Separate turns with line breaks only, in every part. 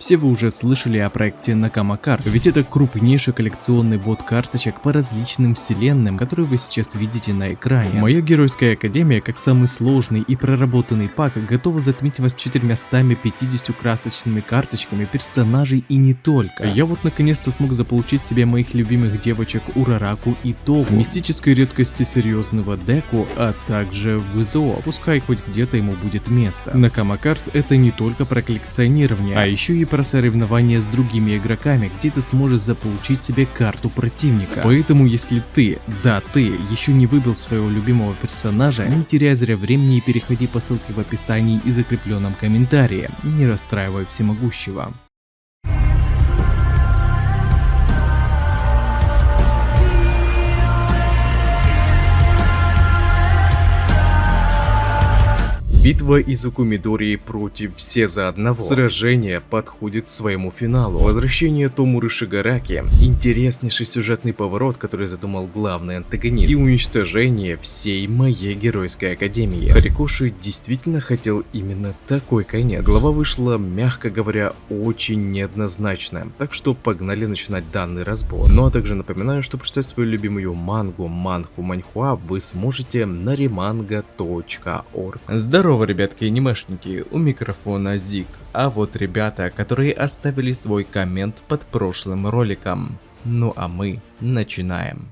Все вы уже слышали о проекте Nakama Card, ведь это крупнейший коллекционный бот карточек по различным вселенным, которые вы сейчас видите на экране. Моя Геройская Академия, как самый сложный и проработанный пак, готова затмить вас 450 красочными карточками персонажей и не только. Я вот наконец-то смог заполучить себе моих любимых девочек Урараку и Тогу, мистической редкости серьезного Деку, а также ВЗО, пускай хоть где-то ему будет место. Nakama Card это не только про коллекционирование, а еще и про соревнования с другими игроками, где ты сможешь заполучить себе карту противника. Поэтому если ты еще не выбил своего любимого персонажа, не теряй зря времени и переходи по ссылке в описании и закрепленном комментарии, не расстраивай всемогущего. Битва Изуку Мидории против все за одного. Сражение подходит к своему финалу. Возвращение Томуры Шигараки, интереснейший сюжетный поворот, который задумал главный антагонист, и уничтожение всей моей Геройской Академии. Хорикоши действительно хотел именно такой конец. Глава вышла, мягко говоря, очень неоднозначная, так что погнали начинать данный разбор. Ну а также напоминаю, что прочитать свою любимую манху Манхуа вы сможете на remanga.org. Здорово, ребятки анимешники, у микрофона Зик. А вот ребята, которые оставили свой коммент под прошлым роликом. Ну а мы начинаем.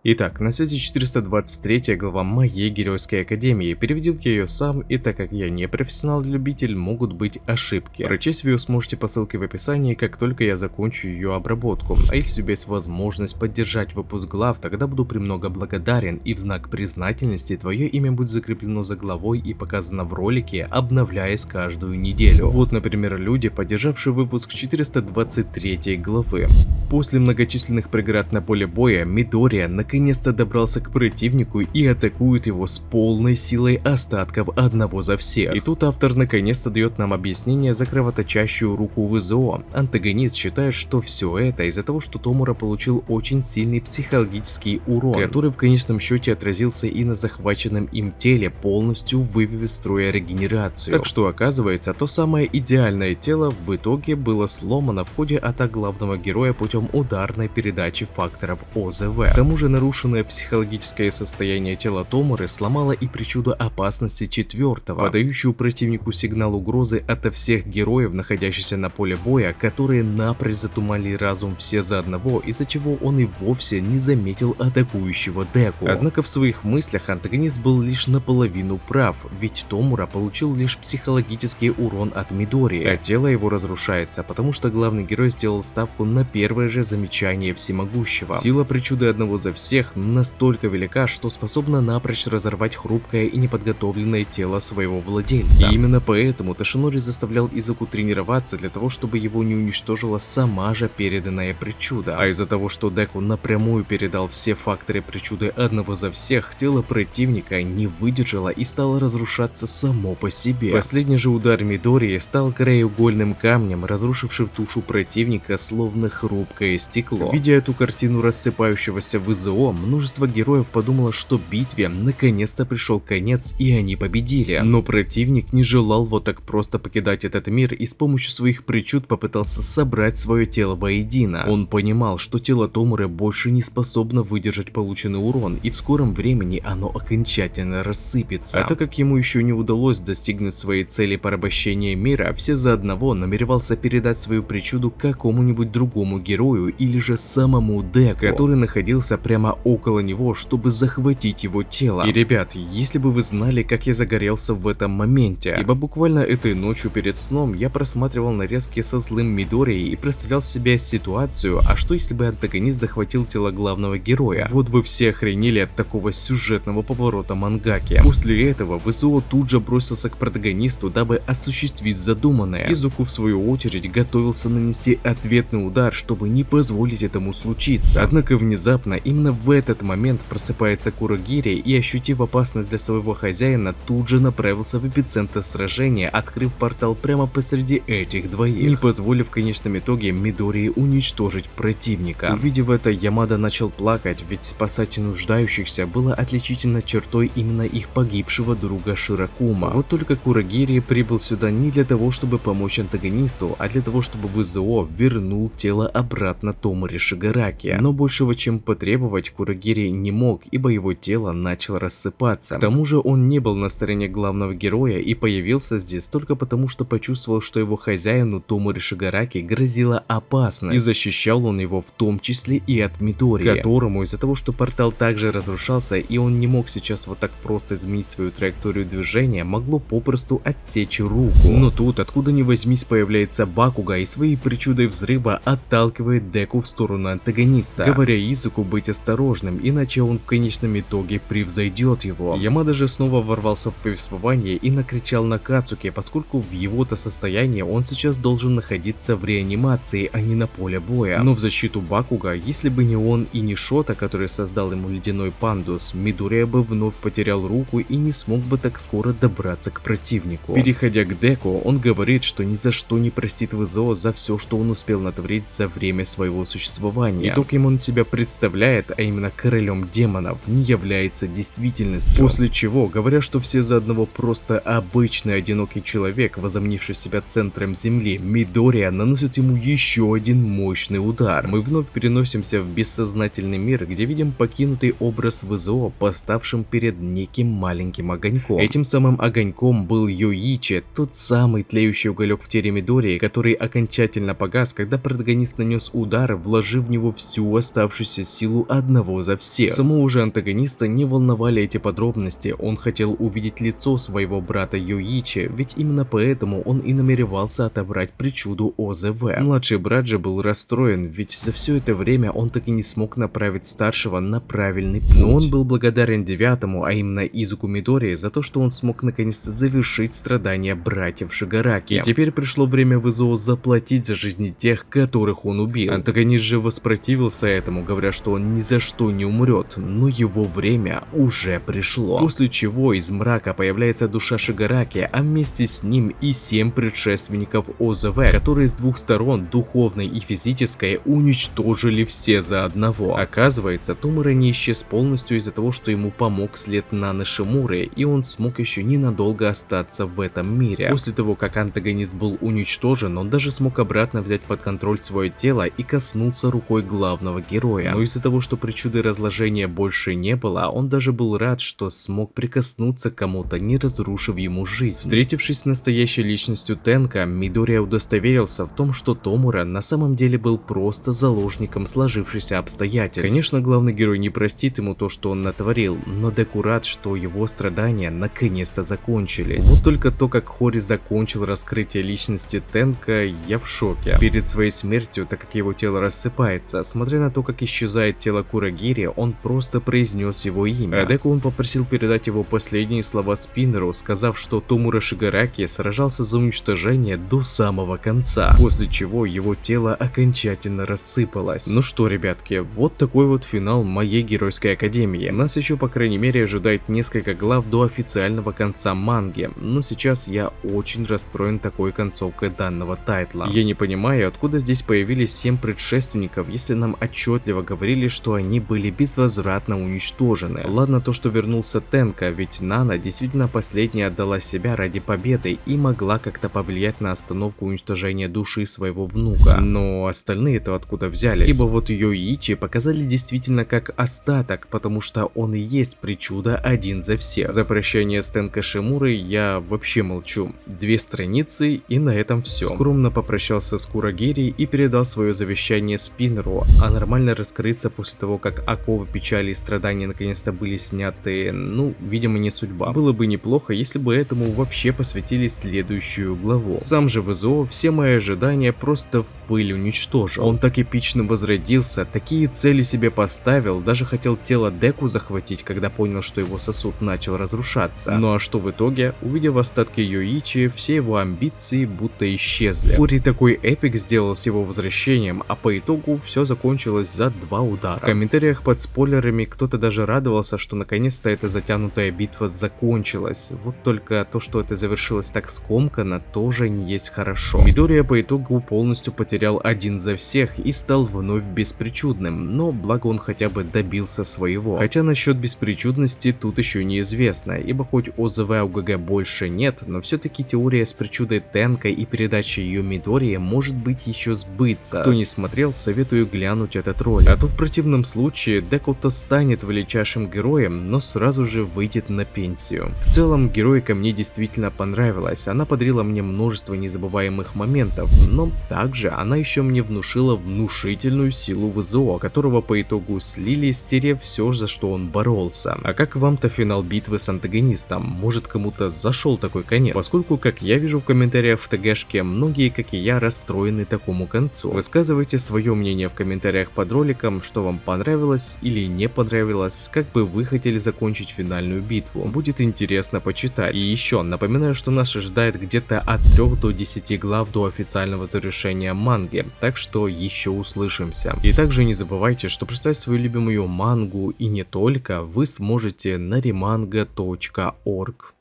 Итак, на связи 423 глава моей Геройской Академии. Переведил я ее сам, и так как я не профессионал-любитель, могут быть ошибки. Прочесть вы ее сможете по ссылке в описании, как только я закончу ее обработку. А если у тебя есть возможность поддержать выпуск глав, тогда буду премного благодарен, и в знак признательности твое имя будет закреплено за главой и показано в ролике, обновляясь каждую неделю. Вот, например, люди, поддержавшие выпуск 423 главы. После многочисленных преград на поле боя, Мидория наконец-то добрался к противнику и атакует его с полной силой остатков одного за всех. И тут автор наконец-то дает нам объяснение за кровоточащую руку ВЗО. Антагонист считает, что все это из-за того, что Томура получил очень сильный психологический урон, который в конечном счете отразился и на захваченном им теле, полностью вывев из строя регенерацию. Так что оказывается, то самое идеальное тело в итоге было сломано в ходе атак главного героя путем ударной передачи факторов ОЗВ. К тому же нарушенное психологическое состояние тела Томуры сломало и причуду опасности четвертого, подающую противнику сигнал угрозы ото всех героев, находящихся на поле боя, которые напрочь затуманили разум все за одного, из-за чего он и вовсе не заметил атакующего Деку. Однако в своих мыслях антагонист был лишь наполовину прав, ведь Томура получил лишь психологический урон от Мидории, а тело его разрушается, потому что главный герой сделал ставку на первое же замечание всемогущего. Сила причуды одного за всех настолько велика, что способна напрочь разорвать хрупкое и неподготовленное тело своего владельца. И именно поэтому Тошинори заставлял Изуку тренироваться для того, чтобы его не уничтожила сама же переданная причуда. А из-за того, что Деку напрямую передал все факторы причуды одного за всех, тело противника не выдержало и стало разрушаться само по себе. Последний же удар Мидории стал краеугольным камнем, разрушившим тушу противника словно хрупкое стекло. Видя эту картину рассыпающегося ВЗО, множество героев подумало, что битве наконец-то пришел конец и они победили. Но противник не желал вот так просто покидать этот мир и с помощью своих причуд попытался собрать свое тело воедино. Он понимал, что тело Томуры больше не способно выдержать полученный урон, и в скором времени оно окончательно рассыпется. А так как ему еще не удалось достигнуть своей цели порабощения мира, все за одного намеревался передать свою причуду какому-нибудь другому герою или же самому Деку, который находился прямо около него, чтобы захватить его тело. И, ребят, если бы вы знали, как я загорелся в этом моменте, ибо буквально этой ночью перед сном я просматривал нарезки со злым Мидорией и представлял себе ситуацию, а что если бы антагонист захватил тело главного героя? Вот вы все охренели от такого сюжетного поворота мангаки. После этого ВЗО тут же бросился к протагонисту, дабы осуществить задуманное. Изуку в свою очередь готовился нанести ответный удар, чтобы не позволить этому случиться. Однако внезапно именно в этот момент просыпается Курогири и, ощутив опасность для своего хозяина, тут же направился в эпицентр сражения, открыв портал прямо посреди этих двоих, не позволив в конечном итоге Мидории уничтожить противника. Увидев это, Ямада начал плакать, ведь спасать нуждающихся было отличительной чертой именно их погибшего друга Широкума. Вот только Курогири прибыл сюда не для того, чтобы помочь антагонисту, а для того, чтобы ВЗО вернул тело обратно Томори Шигараки. Но большего, чем потребовать, Курогири не мог, ибо его тело начало рассыпаться. К тому же он не был на стороне главного героя и появился здесь только потому, что почувствовал, что его хозяину Томори Шигараки грозила опасность, и защищал он его в том числе и от Мидории, которому из-за того, что портал также разрушался и он не мог сейчас вот так просто изменить свою траекторию движения, могло попросту отсечь руку. Но тут, откуда ни возьмись, появляется Бакуга и своей причудой взрыва отталкивает Деку в сторону антагониста, говоря Изуку быть осторожным, иначе он в конечном итоге превзойдет его. Ямада же снова ворвался в повествование и накричал на Кацуки, поскольку в его-то состоянии он сейчас должен находиться в реанимации, а не на поле боя. Но в защиту Бакуга, если бы не он и не Шота, который создал ему ледяной пандус, Мидория бы вновь потерял руку и не смог бы так скоро добраться к противнику. Переходя к Деку, он говорит, что ни за что не простит ВЗО за все, что он успел натворить за время своего существования. И то, кем он себя представляет, а именно королем демонов, не является действительностью. После чего, говоря, что все за одного просто обычный одинокий человек, возомнивший себя центром земли, Мидория наносит ему еще один мощный удар. Мы вновь переносимся в бессознательный мир, где видим покинутый образ ВЗО, поставшим перед неким маленьким огоньком. Этим самым огоньком был Йоичи, тот самый тлеющий уголек в теле Мидории, который окончательно погас, когда протагонист нанес удар, вложив в него всю оставшуюся силу одного за всех. Самого же антагониста не волновали эти подробности, он хотел увидеть лицо своего брата Йоичи, ведь именно поэтому он и намеревался отобрать причуду ОЗВ. Младший брат же был расстроен, ведь за все это время он так и не смог направить старшего на правильный путь. Но он был благодарен девятому, а именно Изуку Мидории, за то, что он смог наконец-то завершить страдания братьев Шигараки. И теперь пришло время ВЗО заплатить за жизни тех, которых он убил. Антагонист же воспротивился этому, говоря, что он ни за что не умрет, но его время уже пришло. После чего из мрака появляется душа Шигараки, а вместе с ним и 7 предшественников ОЗВ, которые с двух сторон, духовной и физической, уничтожили все за одного. Оказывается, Томора не исчез полностью из-за того, что ему помог след Наны Шимуры, и он смог еще ненадолго остаться в этом мире. После того, как антагонист был уничтожен, он даже смог обратно взять под контроль свое тело и коснуться рукой главного героя. Но из-за того, что причуды разложения больше не было, он даже был рад, что смог прикоснуться к кому-то, не разрушив ему жизнь. Встретившись с настоящей личностью Тенка, Мидория удостоверился в том, что Томора на самом деле был просто заложником сложившихся обстоятельств. Конечно, главный герой не простит ему то, что он натворил, но Деку рад, что его страдания наконец-то закончились. Вот только то, как Хори закончил раскрытие личности Тенка, я в шоке. Перед своей смертью, так как его тело рассыпается, смотря на то, как исчезает тело Курогири, он просто произнес его имя. А Деку он попросил передать его последние слова Спиннеру, сказав, что Томора Шигараки сражался за уничтожение до самого конца, после чего его тело окончательно рассыпалось. Ну что, ребятки, вот такой вот финал моей геройской академии. Нас еще, по крайней мере, ожидает несколько глав до официального конца манги, но сейчас я очень расстроен такой концовкой данного тайтла. Я не понимаю, откуда здесь появились 7 предшественников, если нам отчетливо говорили, что они были безвозвратно уничтожены. Ладно то, что вернулся Тенка, ведь Нана действительно последняя отдала себя ради победы и могла как-то повлиять на остановку уничтожения души своего внука. Но остальные-то откуда взялись? Ибо вот Йоичи показали действительно как остаток, потому что он и есть причуда один за всех. За прощание с Тенка Шимурой я вообще молчу. 2 страницы и на этом все. Скромно попрощался с Курогири и передал свое завещание Спиннеру, а нормально раскрыться после того, как оковы печали и страдания наконец-то были сняты, ну, видимо, не судьба. Было бы неплохо, если бы этому вообще посвятили следующую главу. Сам же ВЗО все мои ожидания просто в пыль уничтожил. Он так эпично возродился, такие цели себе поставил, даже хотел тело Деку захватить, когда понял, что его сосуд начал разрушаться. Ну а что в итоге? Увидев остатки Йоичи, все его амбиции будто исчезли. Хори такой эпик сделал с его возвращением, а по итогу все закончилось за 2 удара. В комментариях под спойлерами кто-то даже радовался, что наконец-то эта затянутая битва закончилась. Вот только то, что это завершилось так скомканно, тоже не есть хорошо. Мидория по итогу полностью потерял один за всех и стал вновь беспричудным, но благо он хотя бы добился своего. Хотя насчет беспричудности тут еще неизвестно, ибо хоть отзывы о ГГ больше нет, но все-таки теория с причудой Тенка и передачей ее Мидории может быть еще сбыться. Кто не смотрел, советую глянуть этот ролик. А то в противном случае Декута станет величайшим героем, но сразу же выйдет на пенсию. В целом, героика мне действительно понравилась, она подарила мне множество незабываемых моментов, но также она еще мне внушила внушительную силу ВЗО, которого по итогу слили, стерев все, за что он боролся. А как вам-то финал битвы с антагонистом? Может, кому-то зашел такой конец? Поскольку, как я вижу в комментариях в ТГшке, многие, как и я, расстроены такому концу. Высказывайте свое мнение в комментариях под роликом, что вам понравилось или не понравилось, как бы вы хотели закончить финальную битву. Будет интересно почитать. И еще напоминаю, что нас ожидает где-то от 3 до 10 глав до официального завершения манги, так что еще услышимся. И также не забывайте, что прочитать свою любимую мангу и не только вы сможете на remanga.org.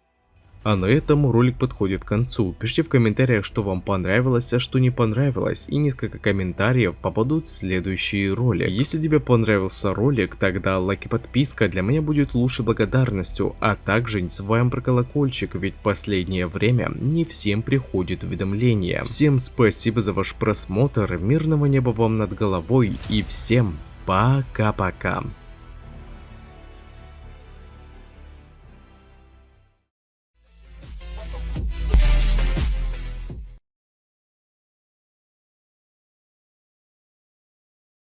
А на этом ролик подходит к концу. Пишите в комментариях, что вам понравилось, а что не понравилось, и несколько комментариев попадут в следующий ролик. Если тебе понравился ролик, тогда лайк и подписка для меня будет лучшей благодарностью, а также не забываем про колокольчик, ведь в последнее время не всем приходит уведомления. Всем спасибо за ваш просмотр, мирного неба вам над головой и всем пока-пока.